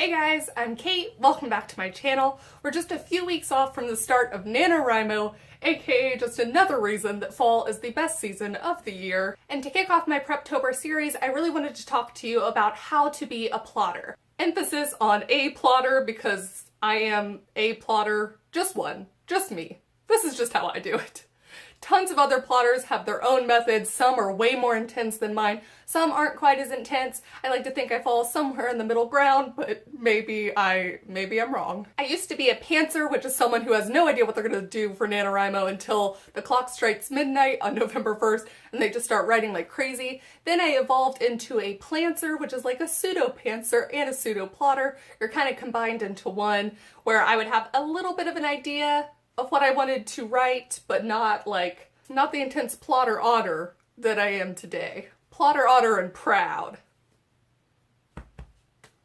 Hey guys, I'm Kate. Welcome back to my channel. We're just a few weeks off from the start of NaNoWRIMO, aka just another reason that fall is the best season of the year. And to kick off my Preptober series, I really wanted to talk to you about how to be a plotter. Emphasis on a plotter because I am a plotter, just one, just me. This is just how I do it. Tons of other plotters have their own methods. Some are way more intense than mine. Some aren't quite as intense. I like to think I fall somewhere in the middle ground, but maybe I'm wrong. I used to be a pantser, which is someone who has no idea what they're gonna do for NaNoWRIMO until the clock strikes midnight on November 1st and they just start writing like crazy. Then I evolved into a plantser, which is like a pseudo-pantser and a pseudo-plotter. You're kind of combined into one, where I would have a little bit of an idea of what I wanted to write, but not the intense Plotter Otter that I am today. Plotter Otter and proud.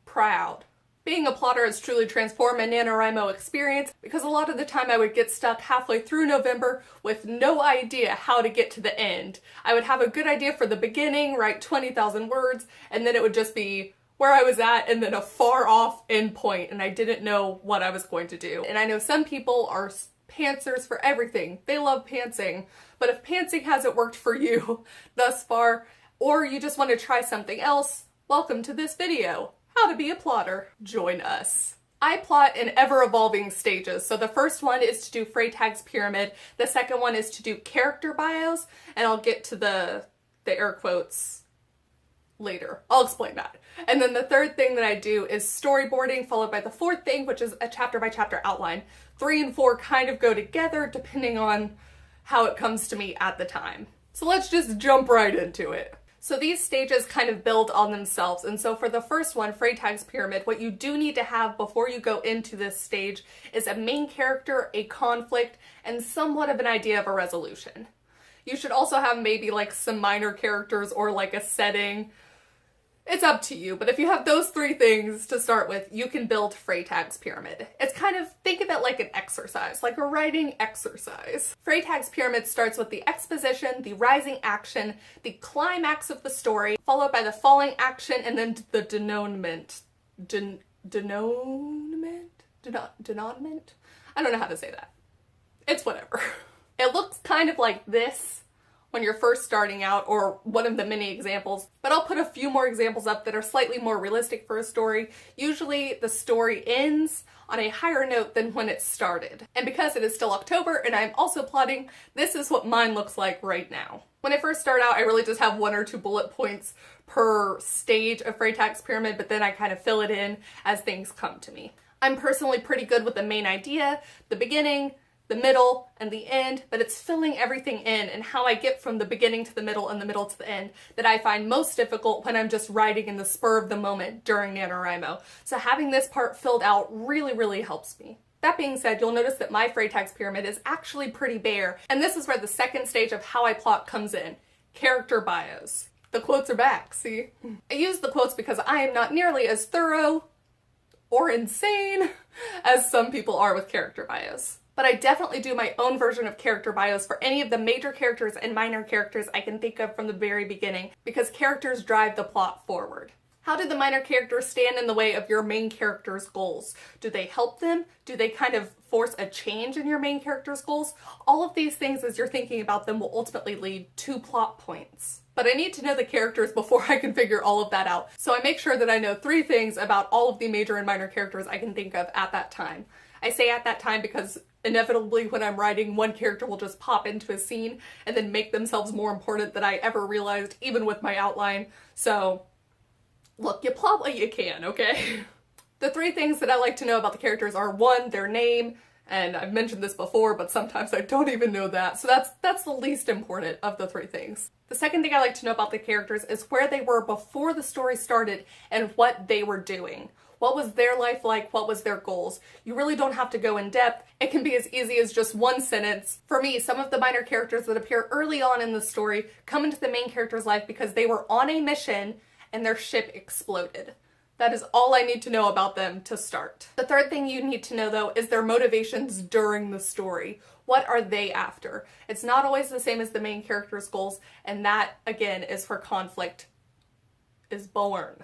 Proud. Being a plotter has truly transformed my NaNoWRIMO experience because a lot of the time I would get stuck halfway through November with no idea how to get to the end. I would have a good idea for the beginning, write 20,000 words, and then it would just be where I was at and then a far off end point, and I didn't know what I was going to do. And I know some people are pantsers for everything. They love pantsing. But if pantsing hasn't worked for you thus far, or you just want to try something else, welcome to this video. How to be a plotter. Join us. I plot in ever-evolving stages. So the first one is to do Freytag's pyramid. The second one is to do character bios, and I'll get to the air quotes later. I'll explain that. And then the third thing that I do is storyboarding, followed by the fourth thing, which is a chapter by chapter outline. 3 and 4 kind of go together depending on how it comes to me at the time. So let's just jump right into it. So these stages kind of build on themselves. And so for the first one, Freytag's pyramid, what you do need to have before you go into this stage is a main character, a conflict, and somewhat of an idea of a resolution. You should also have maybe like some minor characters or like a setting. It's up to you, but if you have those 3 things to start with, you can build Freytag's pyramid. It's kind of, think of it like an exercise, like a writing exercise. Freytag's pyramid starts with the exposition, the rising action, the climax of the story, followed by the falling action, and then the denouement. Denouement? I don't know how to say that. It's whatever. It looks kind of like this when you're first starting out, or one of the many examples, but I'll put a few more examples up that are slightly more realistic for a story. Usually the story ends on a higher note than when it started. And because it is still October and I'm also plotting, this is what mine looks like right now. When I first start out, I really just have 1 or 2 bullet points per stage of Freytag's pyramid, but then I kind of fill it in as things come to me. I'm personally pretty good with the main idea, the beginning, the middle, and the end, but it's filling everything in and how I get from the beginning to the middle and the middle to the end that I find most difficult when I'm just writing in the spur of the moment during NaNoWRIMO. So having this part filled out really helps me. That being said, you'll notice that my Freytag's pyramid is actually pretty bare, and this is where the second stage of how I plot comes in. Character bios. The quotes are back, see? I use the quotes because I am not nearly as thorough or insane as some people are with character bios. But I definitely do my own version of character bios for any of the major characters and minor characters I can think of from the very beginning, because characters drive the plot forward. How do the minor characters stand in the way of your main character's goals? Do they help them? Do they kind of force a change in your main character's goals? All of these things, as you're thinking about them, will ultimately lead to plot points. But I need to know the characters before I can figure all of that out. So I make sure that I know 3 things about all of the major and minor characters I can think of at that time. I say at that time because inevitably when I'm writing, one character will just pop into a scene and then make themselves more important than I ever realized, even with my outline. So look, you plot what you can, okay? The 3 things that I like to know about the characters are 1, their name, and I've mentioned this before, but sometimes I don't even know that, so that's the least important of the 3 things. The second thing I like to know about the characters is where they were before the story started and what they were doing. What was their life like? What was their goals? You really don't have to go in depth. It can be as easy as just 1 sentence. For me, some of the minor characters that appear early on in the story come into the main character's life because they were on a mission and their ship exploded. That is all I need to know about them to start. The third thing you need to know, though, is their motivations during the story. What are they after? It's not always the same as the main character's goals, and that, again, is where conflict is born.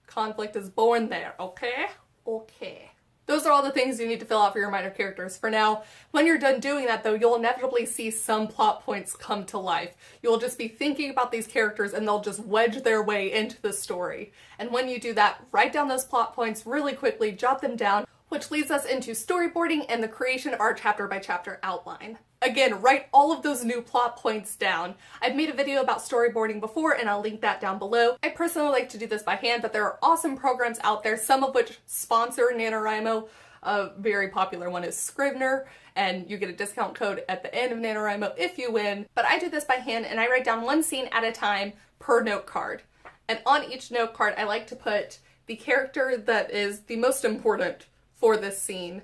Conflict is born there, okay? Okay. Those are all the things you need to fill out for your minor characters for now. When you're done doing that though, you'll inevitably see some plot points come to life. You'll just be thinking about these characters and they'll just wedge their way into the story. And when you do that, write down those plot points really quickly, jot them down, which leads us into storyboarding and the creation of our chapter by chapter outline. Again, write all of those new plot points down. I've made a video about storyboarding before and I'll link that down below. I personally like to do this by hand, but there are awesome programs out there, some of which sponsor NaNoWriMo. A very popular one is Scrivener, and you get a discount code at the end of NaNoWriMo if you win. But I do this by hand and I write down one scene at a time per note card. And on each note card, I like to put the character that is the most important for this scene.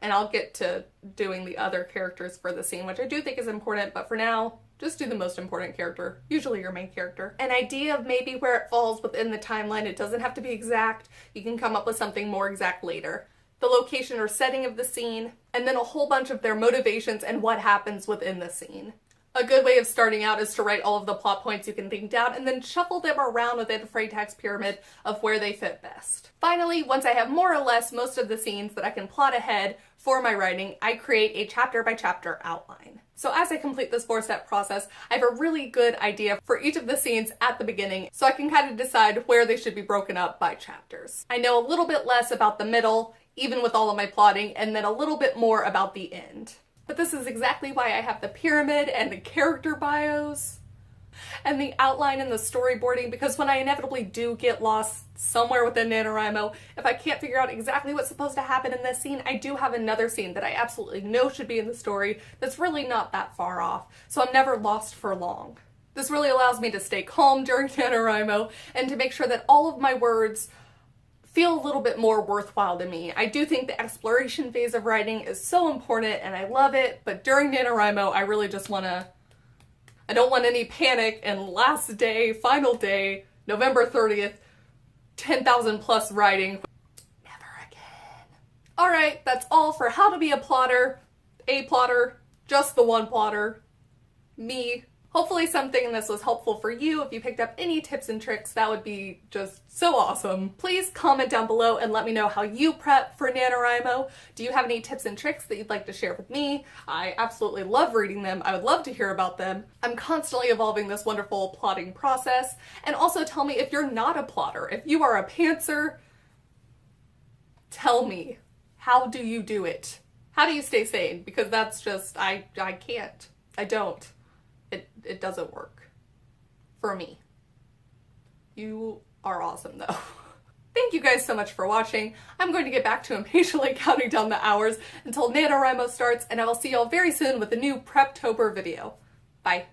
And I'll get to doing the other characters for the scene, which I do think is important, but for now, just do the most important character, usually your main character. An idea of maybe where it falls within the timeline. It doesn't have to be exact. You can come up with something more exact later. The location or setting of the scene, and then a whole bunch of their motivations and what happens within the scene. A good way of starting out is to write all of the plot points you can think down and then shuffle them around within Freytag's pyramid of where they fit best. Finally, once I have more or less most of the scenes that I can plot ahead for my writing, I create a chapter by chapter outline. So as I complete this 4-step process, I have a really good idea for each of the scenes at the beginning, so I can kind of decide where they should be broken up by chapters. I know a little bit less about the middle, even with all of my plotting, and then a little bit more about the end. But this is exactly why I have the pyramid and the character bios and the outline and the storyboarding, because when I inevitably do get lost somewhere within NaNoWriMo, if I can't figure out exactly what's supposed to happen in this scene, I do have another scene that I absolutely know should be in the story that's really not that far off, so I'm never lost for long. This really allows me to stay calm during NaNoWriMo and to make sure that all of my words feel a little bit more worthwhile to me. I do think the exploration phase of writing is so important and I love it, but during NaNoWriMo I really just I don't want any panic and last day, final day, November 30th, 10,000 plus writing. Never again. Alright, that's all for how to be a plotter, just the one plotter, me. Hopefully something in this was helpful for you. If you picked up any tips and tricks, that would be just so awesome. Please comment down below and let me know how you prep for NaNoWriMo. Do you have any tips and tricks that you'd like to share with me? I absolutely love reading them. I would love to hear about them. I'm constantly evolving this wonderful plotting process. And also tell me if you're not a plotter. If you are a pantser, tell me. How do you do it? How do you stay sane? Because that's just, I can't. I don't. It doesn't work. For me. You are awesome though. Thank you guys so much for watching. I'm going to get back to impatiently counting down the hours until NaNoWriMo starts, and I will see y'all very soon with a new Preptober video. Bye.